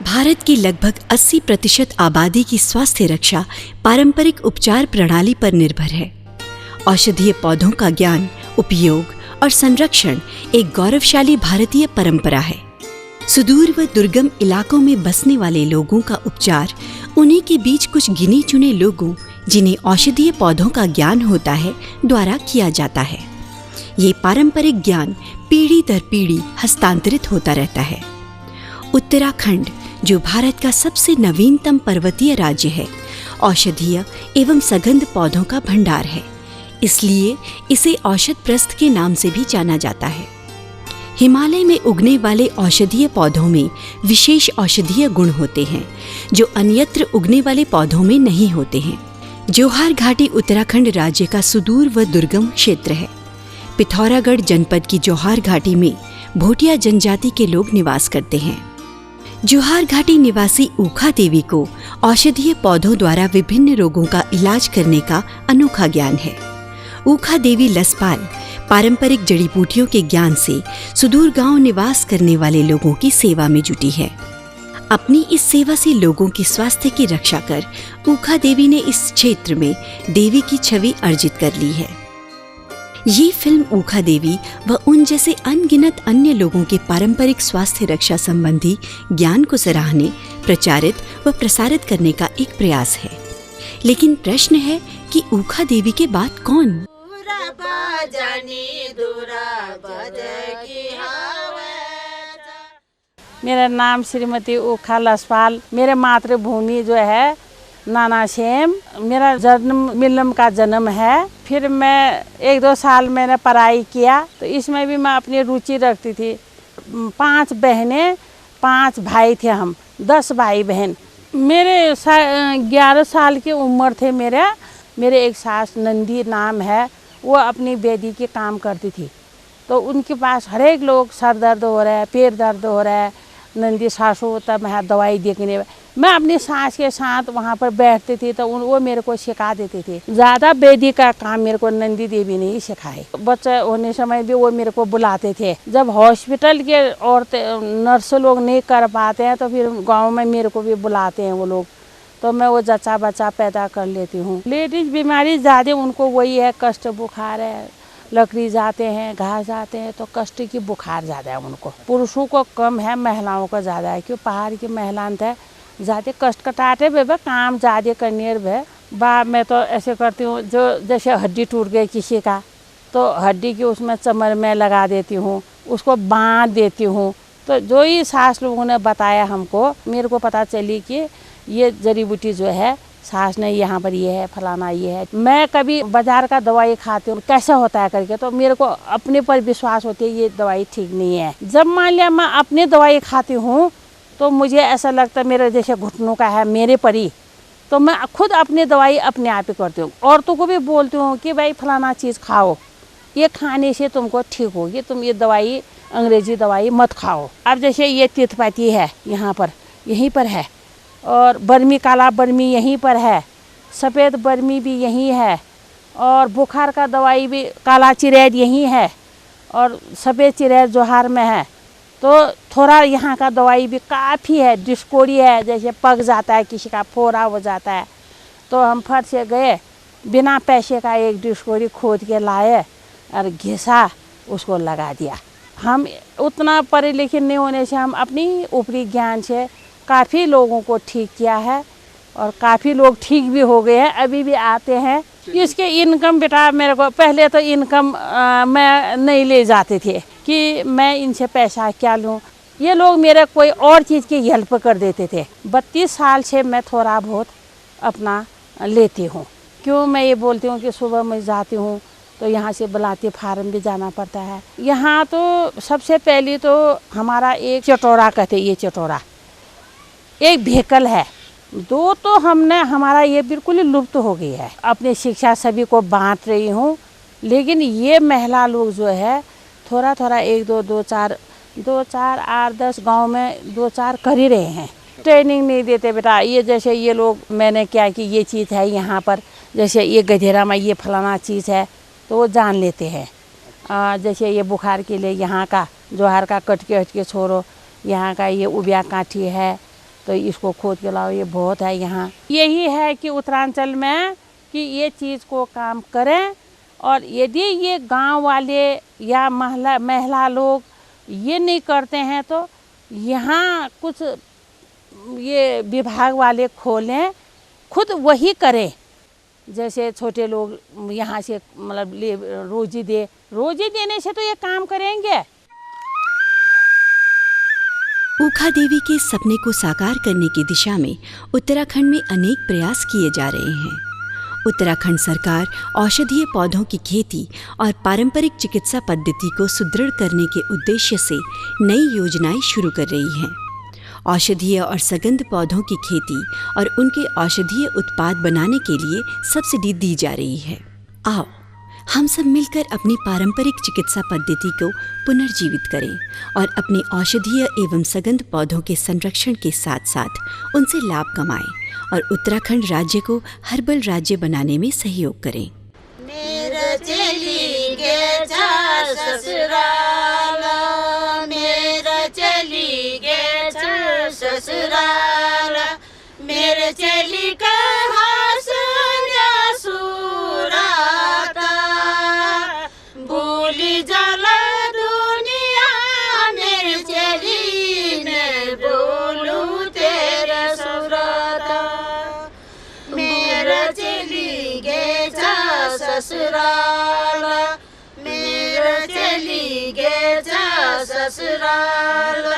भारत की लगभग 80% आबादी की स्वास्थ्य रक्षा पारंपरिक उपचार प्रणाली पर निर्भर है। औषधीय पौधों का ज्ञान, उपयोग और संरक्षण एक गौरवशाली भारतीय परंपरा है। सुदूर व दुर्गम इलाकों में बसने वाले लोगों का उपचार उन्हीं के बीच कुछ गिने चुने लोगों, जिन्हें औषधीय पौधों का ज्ञान होता है, द्वारा किया जाता है। ये पारंपरिक ज्ञान पीढ़ी दर पीढ़ी हस्तांतरित होता रहता है। उत्तराखंड, जो भारत का सबसे नवीनतम पर्वतीय राज्य है, औषधीय एवं सगंध पौधों का भंडार है, इसलिए इसे औषध प्रस्थ के नाम से भी जाना जाता है। हिमालय में उगने वाले औषधीय पौधों में विशेष औषधीय गुण होते हैं, जो अन्यत्र उगने वाले पौधों में नहीं होते हैं। जोहार घाटी उत्तराखंड राज्य का सुदूर व दुर्गम क्षेत्र है। पिथौरागढ़ जनपद की जोहार घाटी में भोटिया जनजाति के लोग निवास करते हैं। जोहार घाटी निवासी ऊखा देवी को औषधीय पौधों द्वारा विभिन्न रोगों का इलाज करने का अनोखा ज्ञान है। ऊखा देवी लसपाल पारंपरिक जड़ी बूटियों के ज्ञान से सुदूर गांव निवास करने वाले लोगों की सेवा में जुटी है। अपनी इस सेवा से लोगों के स्वास्थ्य की रक्षा कर ऊखा देवी ने इस क्षेत्र में देवी की छवि अर्जित कर ली है। ये फिल्म ऊखा देवी व उन जैसे अनगिनत अन्य लोगों के पारंपरिक स्वास्थ्य रक्षा संबंधी ज्ञान को सराहने, प्रचारित व प्रसारित करने का एक प्रयास है। लेकिन प्रश्न है कि ऊखा देवी के बाद कौन? मेरा नाम श्रीमती ऊखा लसपाल। मेरे मातृभूमि जो है नानाशेम, मेरा जन्म मिलम का जन्म है। फिर मैं 1-2 साल मैंने पढ़ाई किया, तो इसमें भी मैं अपनी रुचि रखती थी। 5 बहनें, 5 भाई थे, हम 10 भाई बहन। मेरे 11 साल की उम्र थे। मेरे एक सास नंदी नाम है, वो अपनी बेदी के काम करती थी। तो उनके पास हर एक लोग सर दर्द हो रहा है, पैर दर्द हो रहा है, नंदी सासू तब मैं दवाई देखने, मैं अपनी सास के साथ वहाँ पर बैठती थी, तो वो मेरे को सिखा देती थी। ज़्यादा बेदी का काम मेरे को नंदी देवी ने ही सिखाए। बच्चे होने समय भी वो मेरे को बुलाते थे। जब हॉस्पिटल के औरतें नर्स लोग नहीं कर पाते हैं, तो फिर गाँव में मेरे को भी बुलाते हैं वो लोग, तो मैं वो जच्चा बच्चा पैदा कर लेती हूँ। लेडीज बीमारी ज़्यादा उनको वही है, कष्ट बुखार है, लकड़ी जाते हैं, घास जाते हैं, तो कष्ट की बुखार ज़्यादा है उनको। पुरुषों को कम है, महिलाओं को ज़्यादा है, क्यों पहाड़ की महिलाएं थे ज़्यादा कष्ट कटाते भे काम ज़्यादा करने भे। मैं तो ऐसे करती हूँ, जो जैसे हड्डी टूट गई किसी का, तो हड्डी की उसमें चमर में लगा देती हूँ, उसको बांध देती हूँ। तो जो ही सास लोगों ने बताया हमको, मेरे को पता चली कि ये जड़ी बूटी जो है सास ने यहाँ पर ये है, फलाना ये है। मैं कभी बाजार का दवाई खाती हूँ कैसा होता है करके, तो मेरे को अपने पर विश्वास होती है ये दवाई ठीक नहीं है। जब मान लिया मैं अपनी दवाई खाती हूँ, तो मुझे ऐसा लगता है मेरे जैसे घुटनों का है मेरे पर ही, तो मैं खुद अपनी दवाई अपने आप ही करती हूँ। औरतों को भी बोलती हूँ कि भाई फलाना चीज़ खाओ, ये खाने से तुमको ठीक होगी, तुम ये दवाई अंग्रेजी दवाई मत खाओ। अब जैसे ये तितपाती है यहाँ पर, यहीं पर है, और बर्मी, काला बर्मी यहीं पर है, सफ़ेद बर्मी भी यहीं है, और बुखार का दवाई भी काला चिरैद यहीं है, और सफ़ेद चिरैद जोहार में है। तो थोड़ा यहाँ का दवाई भी काफ़ी है। डिस्कोरी है, जैसे पक जाता है किसी का, फोड़ा हो जाता है, तो हम फट से गए, बिना पैसे का एक डिस्कोरी खोद के लाए और घिसा, उसको लगा दिया। हम उतना पढ़े लिखे नहीं होने से हम अपनी ऊपरी ज्ञान से काफ़ी लोगों को ठीक किया है, और काफ़ी लोग ठीक भी हो गए हैं, अभी भी आते हैं। इसके इनकम बेटा, मेरे को पहले तो इनकम मैं नहीं ले जाते थे कि मैं इनसे पैसा क्या लूँ। ये लोग मेरे कोई और चीज़ की हेल्प कर देते थे। 32 साल से मैं थोड़ा बहुत अपना लेती हूँ। क्यों मैं ये बोलती हूँ कि सुबह मैं जाती हूँ, तो यहाँ से बलाती फार्म भी जाना पड़ता है। यहाँ तो सबसे पहले तो हमारा एक चटोरा कहते, ये चटोरा एक व्हीकल है, 2 तो हमने, हमारा ये बिल्कुल ही लुप्त हो गई है। अपनी शिक्षा सभी को बांट रही हूँ, लेकिन ये महिला लोग जो है थोड़ा थोड़ा 1-2 4 8-10 गांव में 2-4 कर ही रहे हैं। ट्रेनिंग नहीं देते बेटा। ये जैसे ये लोग, मैंने क्या कि ये चीज़ है यहाँ पर, जैसे ये गधेरा में ये फलाना चीज़ है, तो वो जान लेते हैं। जैसे ये बुखार के लिए यहाँ का जोहार का कटके हटके छोड़ो, यहाँ का ये उबिया काठी है, तो इसको खोद के लाओ, ये बहुत है यहाँ। यही है कि उत्तरांचल में कि ये चीज़ को काम करें, और यदि ये गांव वाले या महिला लोग ये नहीं करते हैं तो यहाँ कुछ ये विभाग वाले खोलें, खुद वही करें। जैसे छोटे लोग यहाँ से मतलब रोजी देने से तो ये काम करेंगे। ऊखा देवी के सपने को साकार करने की दिशा में उत्तराखंड में अनेक प्रयास किए जा रहे हैं। उत्तराखंड सरकार औषधीय पौधों की खेती और पारंपरिक चिकित्सा पद्धति को सुदृढ़ करने के उद्देश्य से नई योजनाएं शुरू कर रही है। औषधीय और सगंध पौधों की खेती और उनके औषधीय उत्पाद बनाने के लिए सब्सिडी दी जा रही है। आओ हम सब मिलकर अपनी पारंपरिक चिकित्सा पद्धति को पुनर्जीवित करें और अपने औषधीय एवं सगंध पौधों के संरक्षण के साथ साथ उनसे लाभ कमाएं और उत्तराखंड राज्य को हर्बल राज्य बनाने में सहयोग करें। मेरा चली गे ससुराल, मेरा चली गे ससुराल, मेरे चली कहाँ सुना सुराता, भूली जाला दुनिया मेरे चली ने बोलूं तेरा सुराता, मेरा चली गे ससुराल, मेरा चली गे ससुराल।